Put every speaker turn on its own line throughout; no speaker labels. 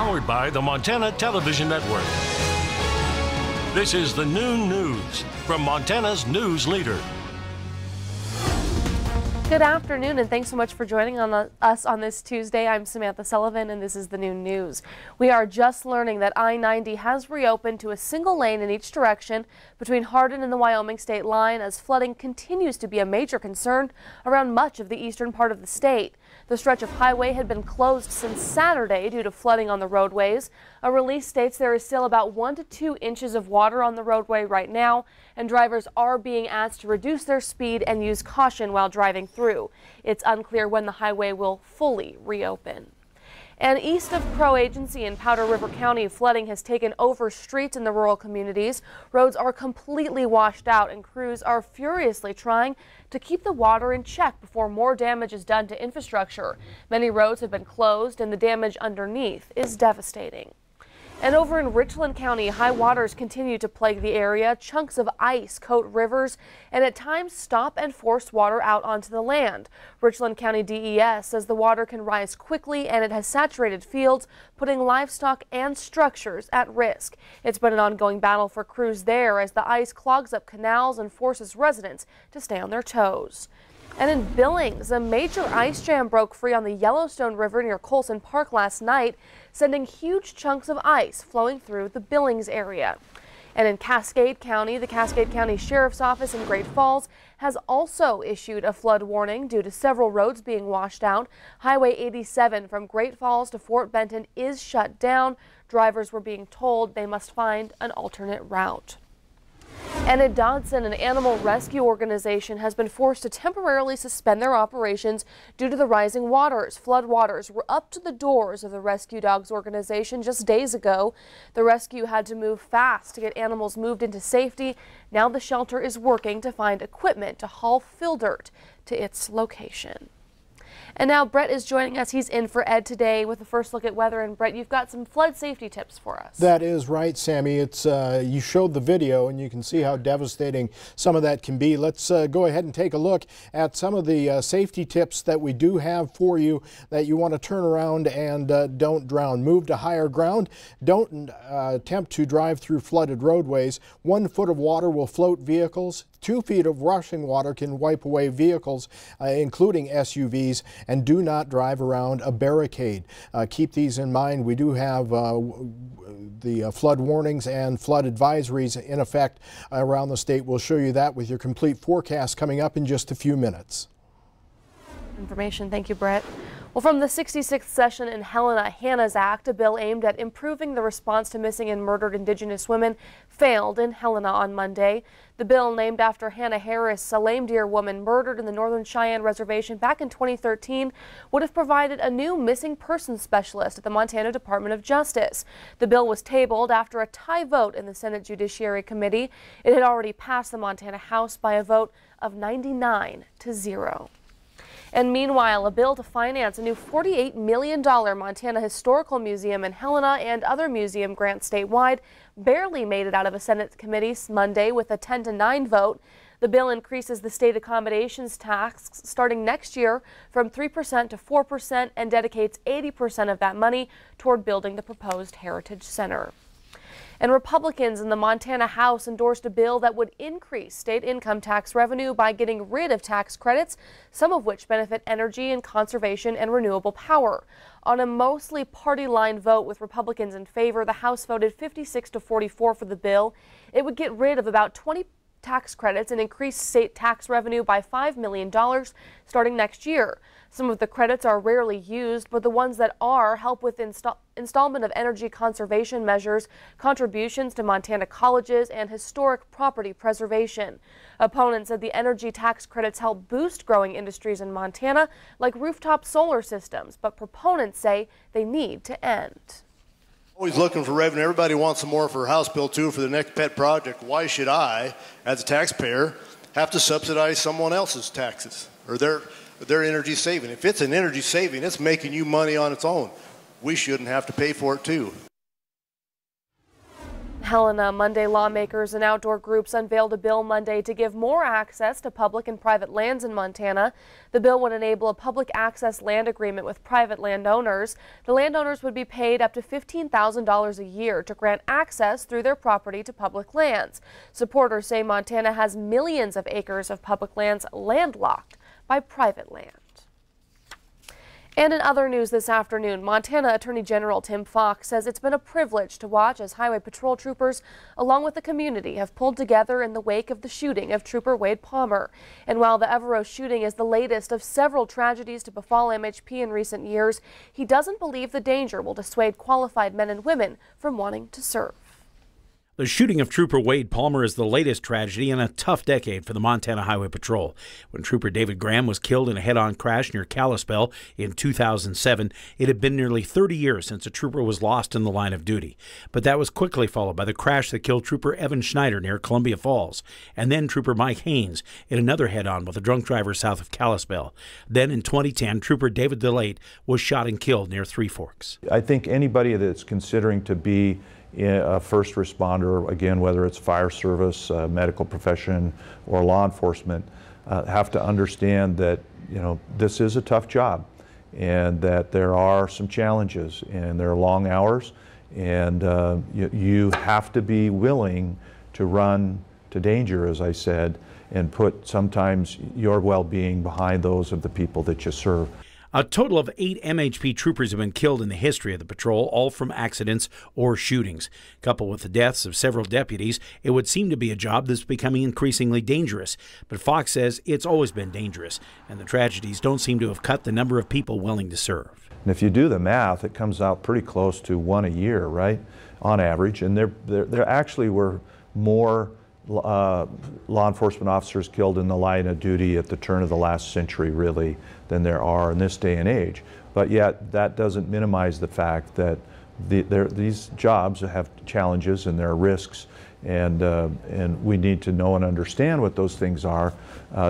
powered by the Montana Television Network. This is the Noon News from Montana's news leader.
Good afternoon, and thanks so much for joining us on this Tuesday. I'm Samantha Sullivan, and this is the Noon News. We are just learning that I-90 has reopened to a single lane in each direction between Hardin and the Wyoming state line as flooding continues to be a major concern around much of the eastern part of the state. The stretch of highway had been closed since Saturday due to flooding on the roadways. A release states there is still about 1 to 2 inches of water on the roadway right now, and drivers are being asked to reduce their speed and use caution while driving through. It's unclear when the highway will fully reopen. And east of Crow Agency in Powder River County, flooding has taken over streets in the rural communities. Roads are completely washed out, and crews are furiously trying to keep the water in check before more damage is done to infrastructure. Many roads have been closed, and the damage underneath is devastating. And over in Richland County, high waters continue to plague the area. Chunks of ice coat rivers and at times stop and force water out onto the land. Richland County DES says the water can rise quickly and it has saturated fields, putting livestock and structures at risk. It's been an ongoing battle for crews there as the ice clogs up canals and forces residents to stay on their toes. And in Billings, a major ice jam broke free on the Yellowstone River near Colson Park last night, sending huge chunks of ice flowing through the Billings area. And in Cascade County, the Cascade County Sheriff's Office in Great Falls has also issued a flood warning due to several roads being washed out. Highway 87 from Great Falls to Fort Benton is shut down. Drivers were being told they must find an alternate route. And in Dodson, an animal rescue organization has been forced to temporarily suspend their operations due to the rising waters. Flood waters were up to the doors of the Rescue Dogs organization just days ago. The rescue had to move fast to get animals moved into safety. Now the shelter is working to find equipment to haul fill dirt to its location. And now Brett is joining us. He's in for Ed today with a first look at weather. And Brett, you've got some flood safety tips for us.
That is right, Sammy. It's you showed the video and you can see how devastating some of that can be. Let's go ahead and take a look at some of the safety tips that we do have for you that you want to turn around and don't drown. Move to higher ground. Don't attempt to drive through flooded roadways. 1 foot of water will float vehicles. 2 feet of rushing water can wipe away vehicles, including SUVs, and do not drive around a barricade. Keep these in mind. We do have the flood warnings and flood advisories in effect around the state. We'll show you that with your complete forecast coming up in just a few minutes.
Information. Thank you, Brett. Well, from the 66th session in Helena, Hannah's Act, a bill aimed at improving the response to missing and murdered Indigenous women, failed in Helena on Monday. The bill, named after Hannah Harris, a lame deer woman murdered in the Northern Cheyenne Reservation back in 2013, would have provided a new missing persons specialist at the Montana Department of Justice. The bill was tabled after a tie vote in the Senate Judiciary Committee. It had already passed the Montana House by a vote of 99-0. And meanwhile, a bill to finance a new $48 million Montana Historical Museum in Helena and other museum grants statewide barely made it out of a Senate committee Monday with a 10-9 vote. The bill increases the state accommodations tax starting next year from 3% to 4% and dedicates 80% of that money toward building the proposed Heritage Center. And Republicans in the Montana House endorsed a bill that would increase state income tax revenue by getting rid of tax credits, some of which benefit energy and conservation and renewable power. On a mostly party-line vote with Republicans in favor, the House voted 56-44 for the bill. It would get rid of about 20 tax credits and increase state tax revenue by $5 million starting next year. Some of the credits are rarely used, but the ones that are help with installment of energy conservation measures, contributions to Montana colleges, and historic property preservation. Opponents said the energy tax credits help boost growing industries in Montana, like rooftop solar systems, but proponents say they need to end.
Always looking for revenue. Everybody wants some more for House Bill 2 for the next pet project. Why should I, as a taxpayer, have to subsidize someone else's taxes or their energy saving? If it's an energy saving, it's making you money on its own. We shouldn't have to pay for it too.
Helena, Monday lawmakers and outdoor groups unveiled a bill Monday to give more access to public and private lands in Montana. The bill would enable a public access land agreement with private landowners. The landowners would be paid up to $15,000 a year to grant access through their property to public lands. Supporters say Montana has millions of acres of public lands landlocked by private land. And in other news this afternoon, Montana Attorney General Tim Fox says it's been a privilege to watch as Highway Patrol troopers, along with the community, have pulled together in the wake of the shooting of Trooper Wade Palmer. And while the Evero shooting is the latest of several tragedies to befall MHP in recent years, he doesn't believe the danger will dissuade qualified men and women from wanting to serve.
The shooting of Trooper Wade Palmer is the latest tragedy in a tough decade for the Montana Highway Patrol. When Trooper David Graham was killed in a head-on crash near Kalispell in 2007, it had been nearly 30 years since a trooper was lost in the line of duty. But that was quickly followed by the crash that killed Trooper Evan Schneider near Columbia Falls, and then Trooper Mike Haynes in another head-on with a drunk driver south of Kalispell. Then in 2010, Trooper David DeLate was shot and killed near Three Forks.
I think anybody that's considering to be a first responder, again, whether it's fire service, medical profession, or law enforcement, have to understand that, this is a tough job, and that there are some challenges, and there are long hours, and you have to be willing to run to danger, as I said, and put sometimes your well-being behind those of the people that you serve.
A total of 8 MHP troopers have been killed in the history of the patrol, all from accidents or shootings. Coupled with the deaths of several deputies, it would seem to be a job that's becoming increasingly dangerous. But Fox says it's always been dangerous, and the tragedies don't seem to have cut the number of people willing to serve.
And if you do the math, it comes out pretty close to 1 a year, right, on average. And there actually were more law enforcement officers killed in the line of duty at the turn of the last century, really, than there are in this day and age. But yet that doesn't minimize the fact that these jobs have challenges and there are risks, and we need to know and understand what those things are.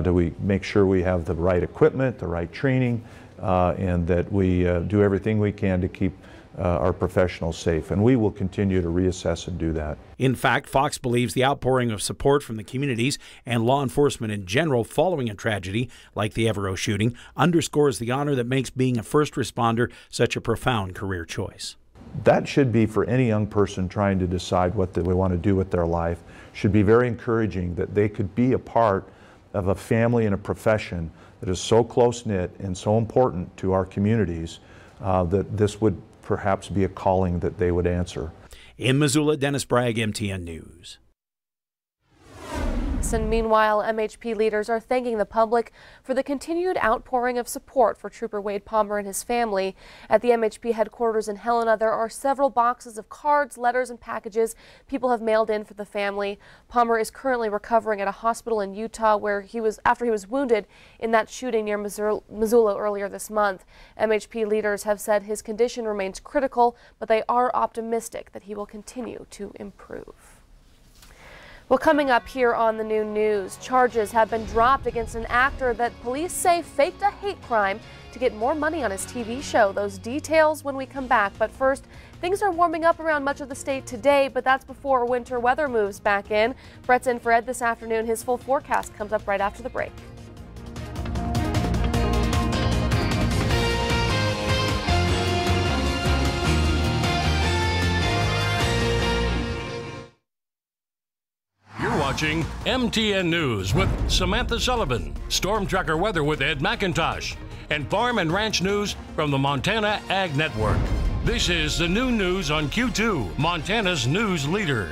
Do we make sure we have the right equipment, the right training, and that we do everything we can to keep our professionals safe, and we will continue to reassess and do that.
In fact, Fox believes the outpouring of support from the communities and law enforcement in general following a tragedy like the Evero shooting underscores the honor that makes being a first responder such a profound career choice.
That should be, for any young person trying to decide what they want to do with their life, should be very encouraging that they could be a part of a family and a profession that is so close-knit and so important to our communities that this would perhaps be a calling that they would answer.
In Missoula, Dennis Bragg, MTN News.
And meanwhile, MHP leaders are thanking the public for the continued outpouring of support for Trooper Wade Palmer and his family. At the MHP headquarters in Helena, there are several boxes of cards, letters, and packages people have mailed in for the family. Palmer is currently recovering at a hospital in Utah where after he was wounded in that shooting near Missoula earlier this month. MHP leaders have said his condition remains critical, but they are optimistic that he will continue to improve. Well, coming up here on the Noon News, charges have been dropped against an actor that police say faked a hate crime to get more money on his TV show. Those details when we come back. But first, things are warming up around much of the state today, but that's before winter weather moves back in. Brett's in for Ed this afternoon. His full forecast comes up right after the break.
Watching MTN News with Samantha Sullivan, Storm Tracker Weather with Ed McIntosh, and Farm and Ranch News from the Montana Ag Network. This is the Noon News on Q2, Montana's news leader.